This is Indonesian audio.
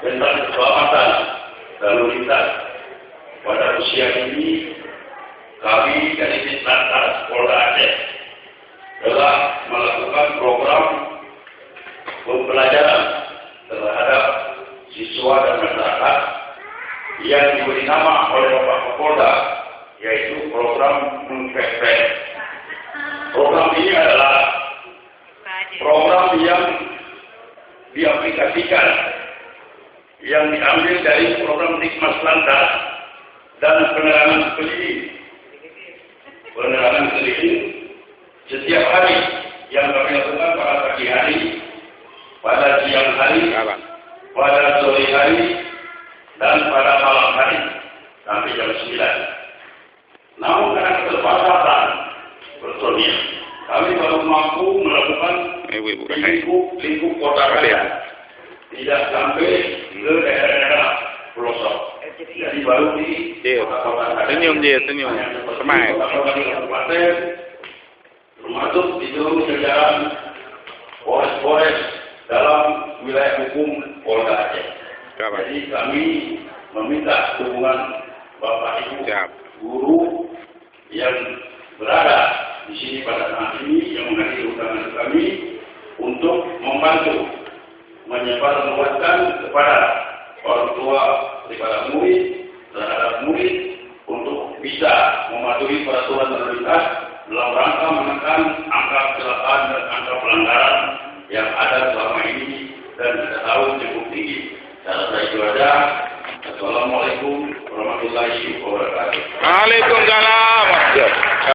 tentang keselamatan lalu lintas. Pada usia ini, kami dari Ditlantas Polda Aceh telah melakukan program pembelajaran terhadap siswa dan masyarakat yang diberi nama oleh Bapak Kapolda, yaitu program MPP. Program ini adalah program yang diaplikasikan, yang diambil dari program Dikmas Lantas dan penerangan keliling setiap hari yang kami lakukan pada pagi hari, pada siang hari, pada sore hari, dan pada malam hari sampai jam 9. Namun karena keterbatasan personil, kami baru mampu melakukan lingkup kota raya, tidak sampai ke daerah-daerah pelosok. Jadi baru di kota-kota senyum, semai. Termasuk di seluruh jajaran Polres dalam wilayah hukum Polda Aceh. Jadi kami meminta dukungan Bapak Ibu guru yang berada di sini pada saat ini, yang menghadiri undangan kami untuk membantu menyebarluaskan kepada orang tua, kepada murid, terhadap murid untuk bisa mematuhi peraturan lalu lintas dalam rangka menekan angka kecelakaan dan angka pelanggaran yang ada selama ini dan kita tahu cukup tinggi. Saya itu saja. Assalamualaikum warahmatullahi wabarakatuh. Waalaikumsalam.